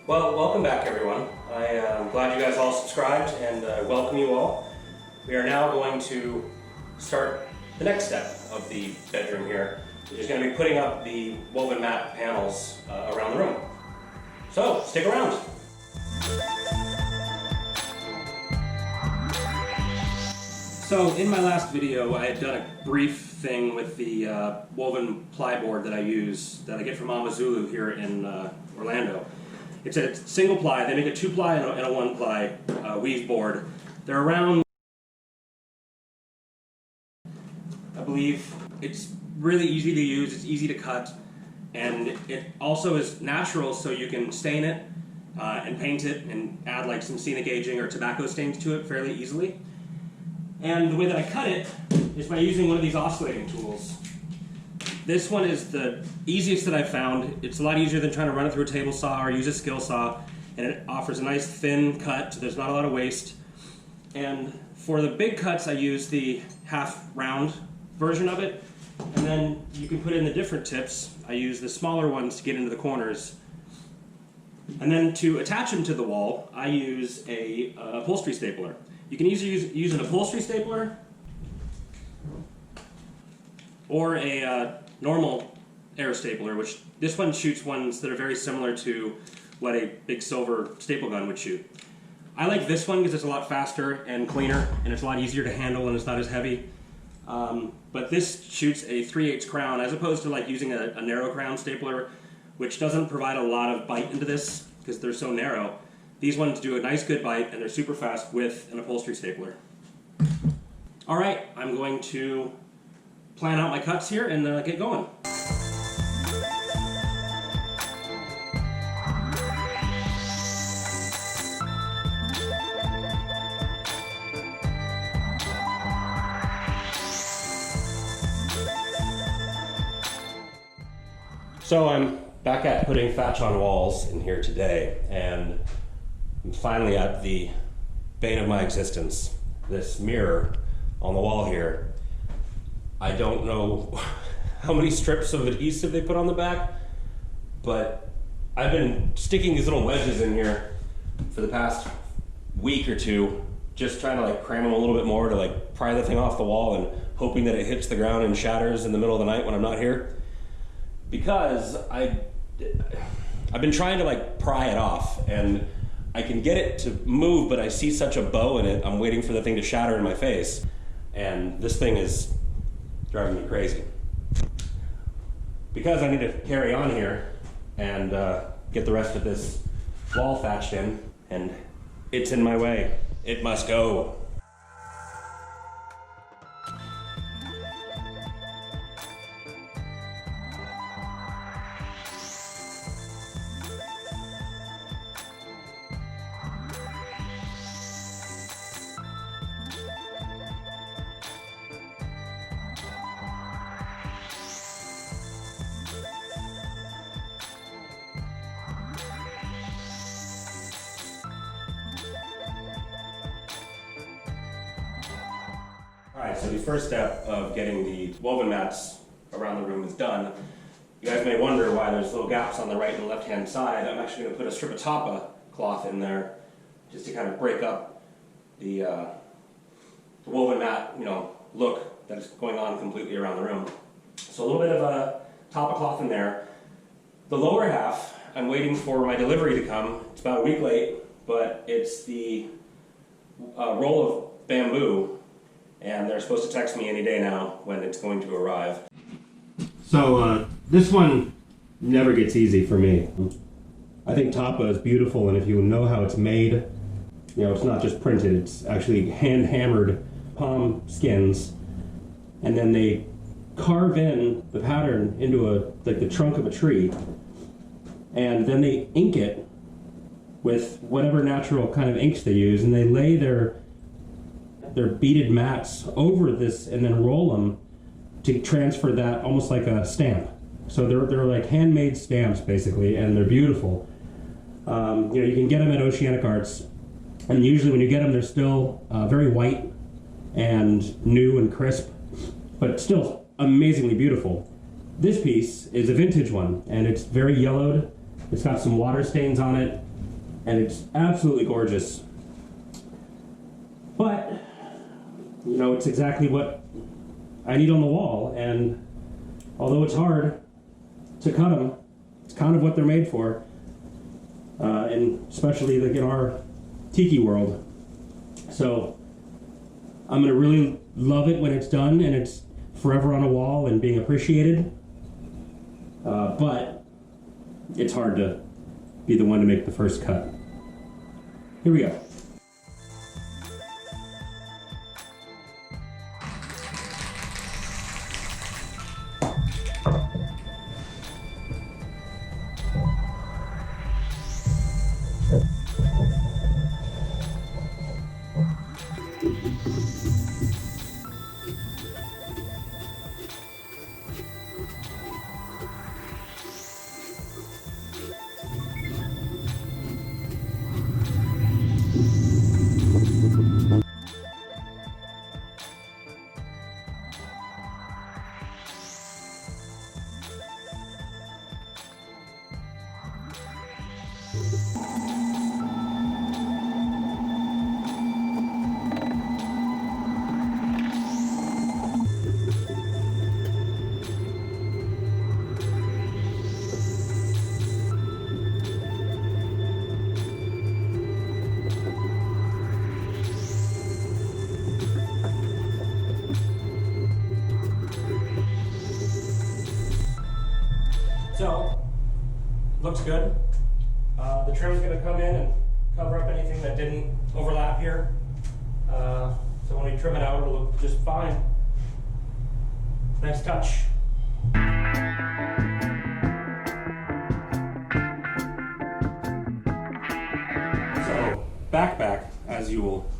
Well, welcome back everyone. I am glad you guys all subscribed and welcome you all. We are now going to start the next step of the bedroom here, which is going to be putting up the woven mat panels around the room. So, stick around. So, in my last video, I had done a brief thing with the woven plyboard that I use, that I get from Amazulu here in Orlando. It's a single ply. They make a 2-ply and a 1-ply weave board. They're around, I believe. It's really easy to use, it's easy to cut, and it also is natural, so you can stain it and paint it and add like some scenic aging or tobacco stains to it fairly easily. And the way that I cut it is by using one of these oscillating tools. This one is the easiest that I've found. It's a lot easier than trying to run it through a table saw or use a skill saw, and it offers a nice thin cut, so there's not a lot of waste. And for the big cuts, I use the half round version of it, and then you can put in the different tips. I use the smaller ones to get into the corners. And then to attach them to the wall, I use a upholstery stapler. You can either use an upholstery stapler or a normal air stapler, which this one shoots ones that are very similar to what a big silver staple gun would shoot. I like this one because it's a lot faster and cleaner, and it's a lot easier to handle and it's not as heavy. But this shoots a 3/8 crown as opposed to like using a narrow crown stapler, which doesn't provide a lot of bite into this because they're so narrow. These ones do a nice good bite and they're super fast with an upholstery stapler. All right, I'm going to plan out my cuts here and get going. So I'm back at putting thatch on walls in here today, and I'm finally at the bane of my existence, this mirror on the wall here. I don't know how many strips of adhesive they put on the back, but I've been sticking these little wedges in here for the past week or two, just trying to like cram them a little bit more to like pry the thing off the wall and hoping that it hits the ground and shatters in the middle of the night when I'm not here. Because I've been trying to like pry it off, and I can get it to move, but I see such a bow in it, I'm waiting for the thing to shatter in my face. And this thing is driving me crazy. Because I need to carry on here and get the rest of this wall thatched in, and it's in my way. It must go. Alright, so the first step of getting the woven mats around the room is done. You guys may wonder why there's little gaps on the right and left hand side. I'm actually going to put a strip of tapa cloth in there just to kind of break up the woven mat, look that is going on completely around the room. So a little bit of a tapa cloth in there. The lower half, I'm waiting for my delivery to come. It's about a week late, but it's the roll of bamboo. And they're supposed to text me any day now when it's going to arrive. So this one never gets easy for me. I think tapa is beautiful, and if you know how it's made, it's not just printed, it's actually hand-hammered palm skins, and then they carve in the pattern into the trunk of a tree, and then they ink it with whatever natural kind of inks they use, and they lay their beaded mats over this and then roll them to transfer that almost like a stamp. So they're like handmade stamps basically, and they're beautiful. You can get them at Oceanic Arts, and usually when you get them they're still very white and new and crisp, but still amazingly beautiful. This piece is a vintage one, and it's very yellowed. It's got some water stains on it, and it's absolutely gorgeous. But, you know, it's exactly what I need on the wall, and although it's hard to cut them, it's kind of what they're made for, and especially like in our Tiki world. So I'm gonna really love it when it's done and it's forever on a wall and being appreciated, but it's hard to be the one to make the first cut. Here we go. So, looks good. The trim's going to come in and cover up anything that didn't overlap here. So when we trim it out, it'll look just fine. Nice touch. So, Bac-Bac, as you will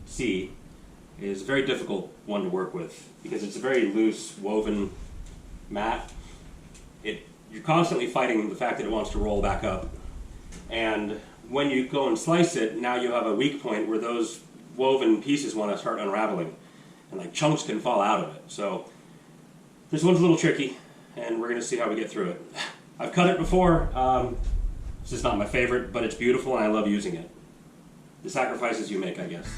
see, is a very difficult one to work with because it's a very loose woven mat. You're constantly fighting the fact that it wants to roll back up, and when you go and slice it, now you have a weak point where those woven pieces want to start unraveling, and like chunks can fall out of it. So this one's a little tricky, and we're going to see how we get through it. I've cut it before. This is not my favorite, but it's beautiful and I love using it. The sacrifices you make, I guess.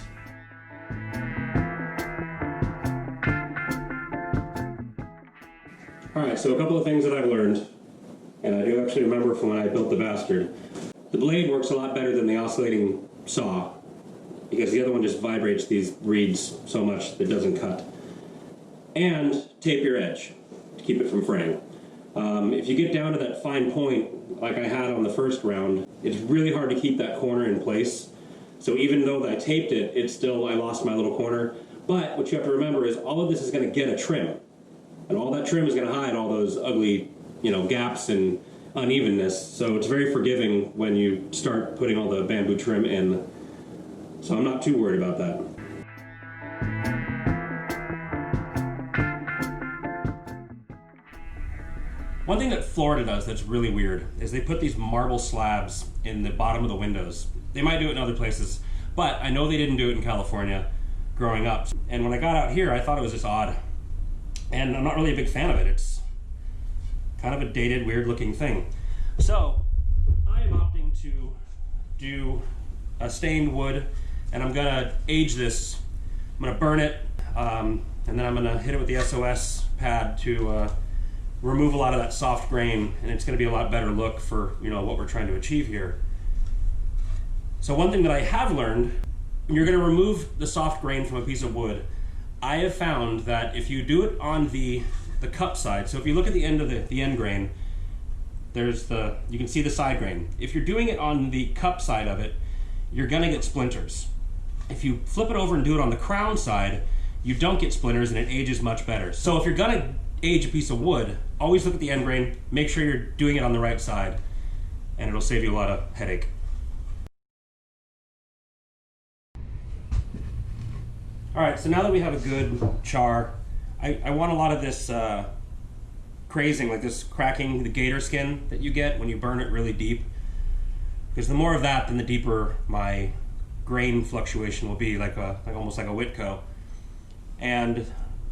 Alright, so a couple of things that I've learned, and I do actually remember from when I built the Bastard. The blade works a lot better than the oscillating saw, because the other one just vibrates these reeds so much that it doesn't cut. And tape your edge to keep it from fraying. If you get down to that fine point, like I had on the first round, it's really hard to keep that corner in place. So even though I taped it, I lost my little corner. But what you have to remember is all of this is going to get a trim. And all that trim is going to hide all those ugly, gaps and unevenness. So it's very forgiving when you start putting all the bamboo trim in. So I'm not too worried about that. One thing that Florida does that's really weird is they put these marble slabs in the bottom of the windows. They might do it in other places, but I know they didn't do it in California growing up. And when I got out here, I thought it was just odd. And I'm not really a big fan of it. It's kind of a dated, weird-looking thing. So I am opting to do a stained wood, and I'm gonna age this. I'm gonna burn it, and then I'm gonna hit it with the SOS pad to remove a lot of that soft grain, and it's gonna be a lot better look for what we're trying to achieve here. So one thing that I have learned, when you're gonna remove the soft grain from a piece of wood, I have found that if you do it on the cup side, so if you look at the end of the end grain, you can see the side grain. If you're doing it on the cup side of it, you're gonna get splinters. If you flip it over and do it on the crown side, you don't get splinters and it ages much better. So if you're gonna age a piece of wood, always look at the end grain, make sure you're doing it on the right side, and it'll save you a lot of headache. All right, so now that we have a good char, I want a lot of this crazing, like this cracking, the gator skin that you get when you burn it really deep. Because the more of that, then the deeper my grain fluctuation will be, almost like a Whitco. And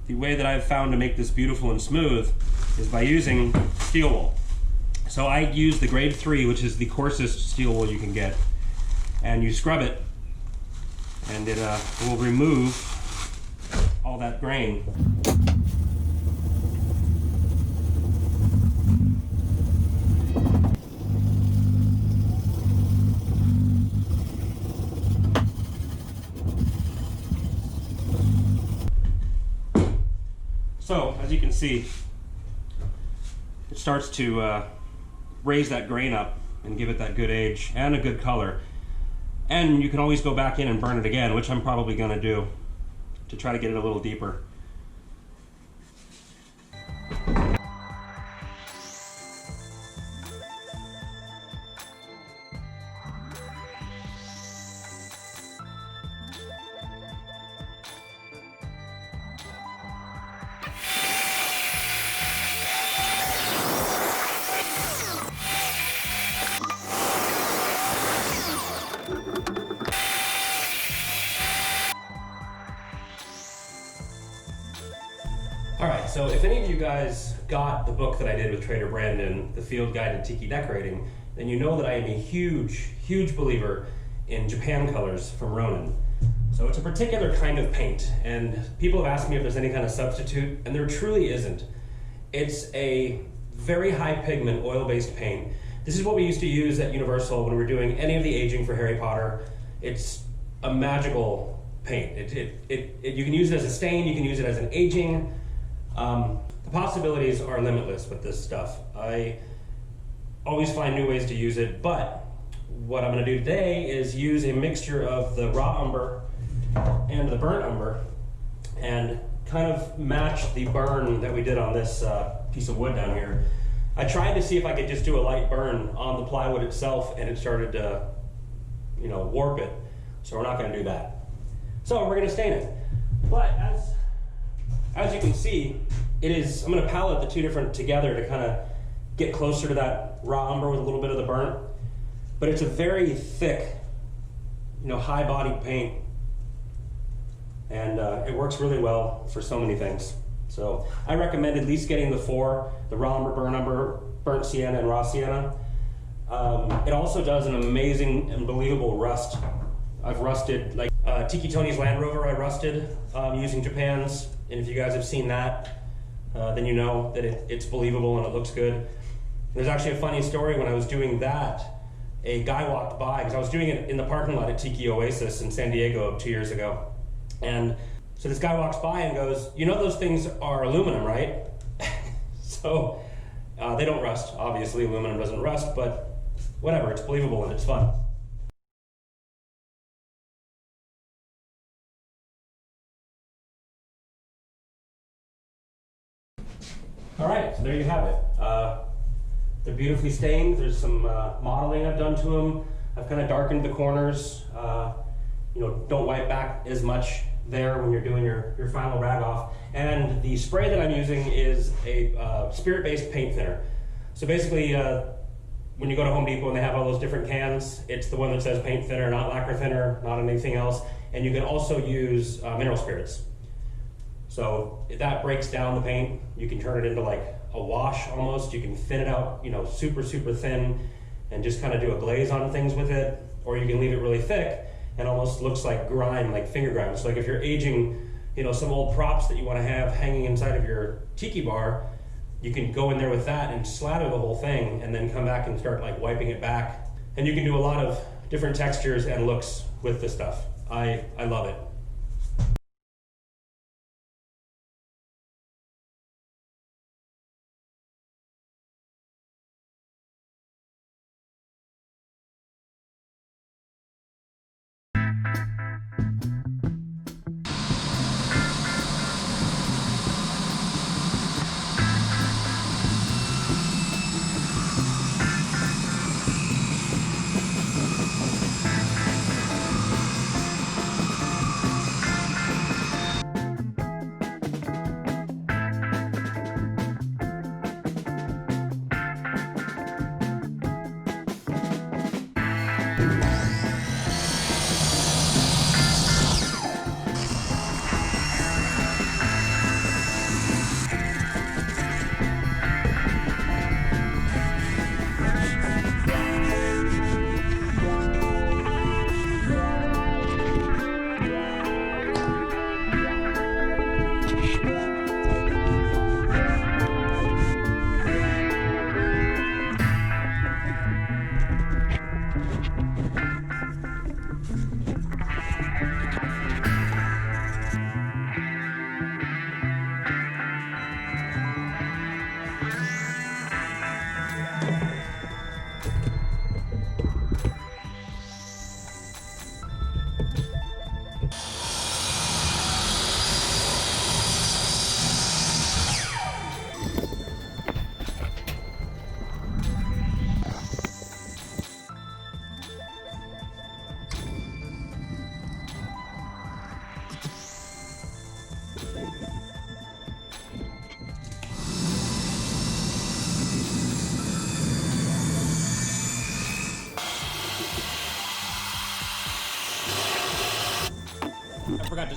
the way that I've found to make this beautiful and smooth is by using steel wool. So I use the grade 3, which is the coarsest steel wool you can get, and you scrub it, and it will remove all that grain. So, as you can see, it starts to raise that grain up and give it that good age and a good color. And you can always go back in and burn it again, which I'm probably going to do to try to get it a little deeper. Alright, so if any of you guys got the book that I did with Trader Brandon, The Field Guide to Tiki Decorating, then you know that I am a huge, huge believer in Japan colors from Ronin. So it's a particular kind of paint, and people have asked me if there's any kind of substitute, and there truly isn't. It's a very high pigment, oil-based paint. This is what we used to use at Universal when we were doing any of the aging for Harry Potter. It's a magical paint. You can use it as a stain, you can use it as an aging. The possibilities are limitless with this stuff. I always find new ways to use it, but what I'm going to do today is use a mixture of the raw umber and the burnt umber and kind of match the burn that we did on this piece of wood down here. I tried to see if I could just do a light burn on the plywood itself, and it started to, warp it. So we're not going to do that. So we're going to stain it. But as you can see, I'm going to palette the two different together to kind of get closer to that raw umber with a little bit of the burnt. But it's a very thick, high-bodied paint. And it works really well for so many things. So I recommend at least getting the raw umber, burnt sienna, and raw sienna. It also does an amazing and believable rust. I've rusted, like Tiki Tony's Land Rover I rusted using Japan's. And if you guys have seen that, then you know that it's believable and it looks good. There's actually a funny story. When I was doing that, a guy walked by, because I was doing it in the parking lot at Tiki Oasis in San Diego 2 years ago. And so this guy walks by and goes, those things are aluminum, right? So they don't rust. Obviously, aluminum doesn't rust, but whatever, it's believable and it's fun. All right, so there you have it. They're beautifully stained. There's some modeling I've done to them. I've kind of darkened the corners. Don't wipe back as much there when you're doing your final rag off. And the spray that I'm using is a spirit-based paint thinner. So basically, when you go to Home Depot and they have all those different cans, it's the one that says paint thinner, not lacquer thinner, not anything else. And you can also use mineral spirits. So that breaks down the paint. You can turn it into like a wash almost. You can thin it out, super, super thin, and just kind of do a glaze on things with it. Or you can leave it really thick and almost looks like grime, like finger grime. So like if you're aging, some old props that you want to have hanging inside of your tiki bar, you can go in there with that and slather the whole thing and then come back and start like wiping it back. And you can do a lot of different textures and looks with this stuff. I love it.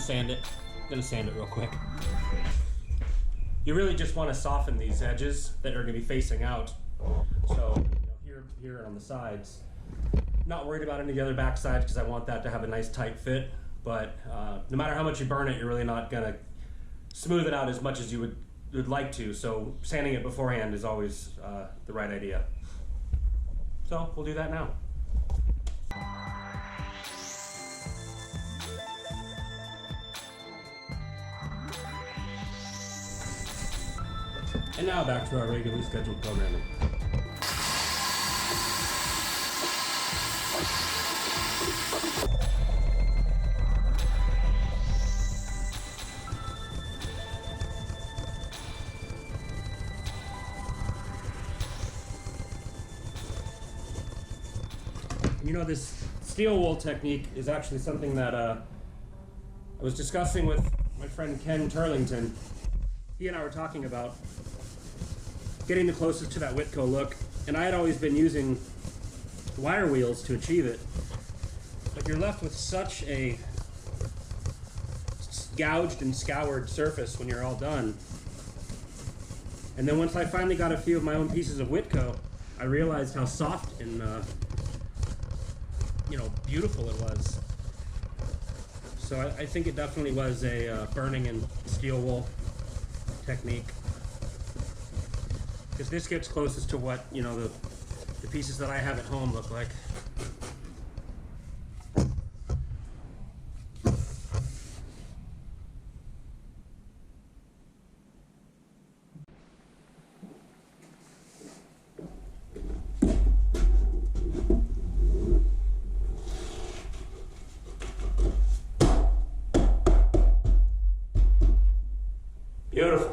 sand it. Gonna sand it real quick. You really just want to soften these edges that are going to be facing out. So, here and on the sides. Not worried about any of the other back sides because I want that to have a nice tight fit. But no matter how much you burn it, you're really not going to smooth it out as much as you would like to. So sanding it beforehand is always the right idea. So we'll do that now. And now back to our regularly scheduled programming. You know, this steel wool technique is actually something that I was discussing with my friend Ken Turlington. He and I were talking about getting the closest to that Whitco look, and I had always been using wire wheels to achieve it, but you're left with such a gouged and scoured surface when you're all done. And then once I finally got a few of my own pieces of Whitco, I realized how soft and beautiful it was. So I think it definitely was a burning in steel wool technique, because this gets closest to what the pieces that I have at home look like. Beautiful.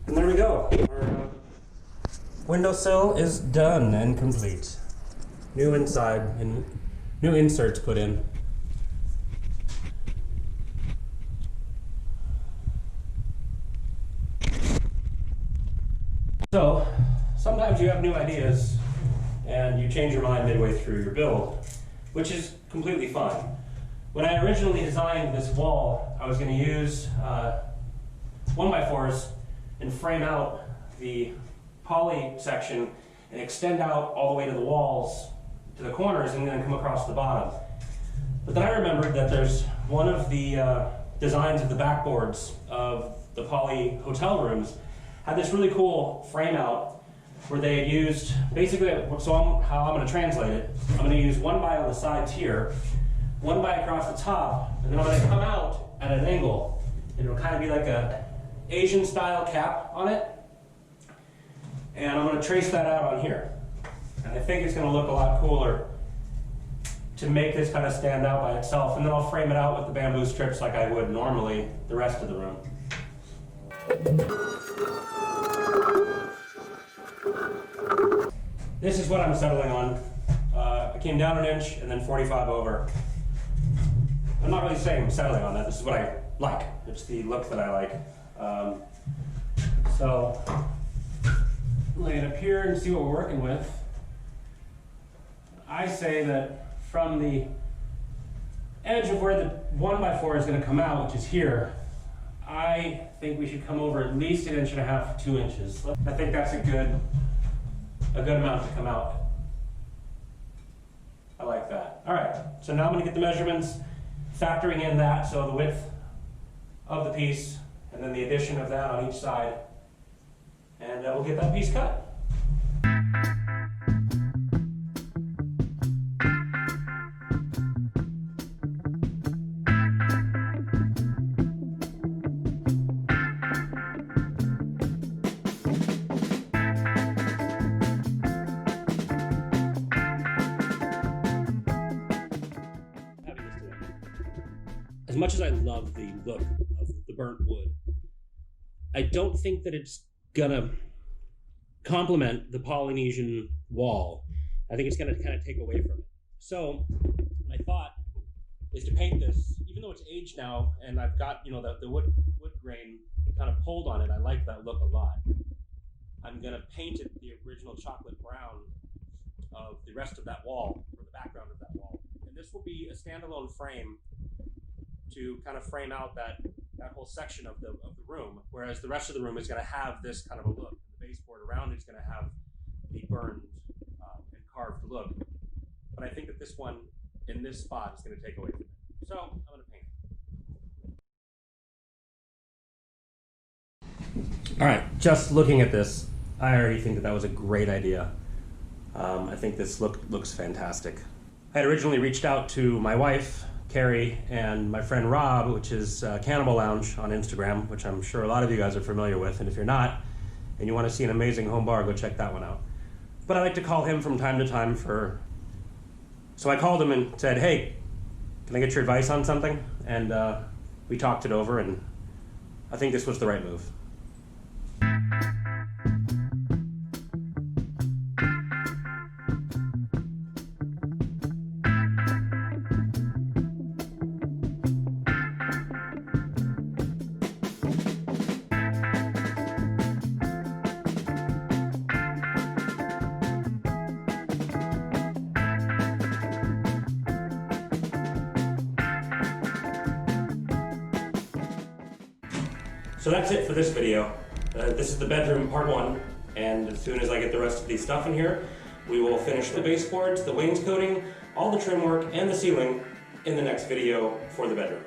And there we go. Our windowsill is done and complete. New inside and new inserts put in. So, sometimes you have new ideas and you change your mind midway through your build, which is completely fine. When I originally designed this wall, I was going to use 1x4s and frame out the poly section and extend out all the way to the walls, to the corners, and then come across the bottom. But then I remembered that there's one of the designs of the backboards of the poly hotel rooms had this really cool frame out where they had used, basically, how I'm going to translate it, I'm going to use 1x on the sides here, 1x across the top, and then I'm going to come out at an angle. It'll kind of be like a Asian style cap on it, and I'm going to trace that out on here. And I think it's going to look a lot cooler to make this kind of stand out by itself, and then I'll frame it out with the bamboo strips like I would normally the rest of the room. This is what I'm settling on. I came down an inch and then 45 over. I'm not really saying I'm settling on that. This is what I like. It's the look that I like. So lay it up here and see what we're working with. I say that from the edge of where the 1x4 is going to come out, which is here, I think we should come over at least 1.5 inches to 2 inches. I think that's a good amount to come out. I like that. All right, so now I'm going to get the measurements, factoring in that, so the width of the piece, and then the addition of that on each side, and we'll get that piece cut. As much as I love the look of the burnt wood, I don't think that it's gonna complement the Polynesian wall. I think it's gonna kind of take away from it. So I thought is to paint this, even though it's aged now and I've got, you know, the wood grain kind of pulled on it. I like that look a lot. I'm gonna paint it the original chocolate brown of the rest of that wall, or the background of that wall. And this will be a standalone frame to kind of frame out that whole section of the room, whereas the rest of the room is going to have this kind of a look. And the baseboard around it's going to have the burned and carved look. But I think that this one in this spot is going to take away from it. So I'm going to paint it. All right, just looking at this, I already think that was a great idea. I think this looks fantastic. I had originally reached out to my wife, Carrie, and my friend Rob, which is Cannibal Lounge on Instagram, which I'm sure a lot of you guys are familiar with, and if you're not, and you want to see an amazing home bar, go check that one out. But I like to call him from time to time so I called him and said, hey, can I get your advice on something? And we talked it over, and I think this was the right move. So that's it for this video. This is the bedroom part 1, and as soon as I get the rest of the stuff in here, we will finish the baseboards, the wainscoting, all the trim work, and the ceiling in the next video for the bedroom.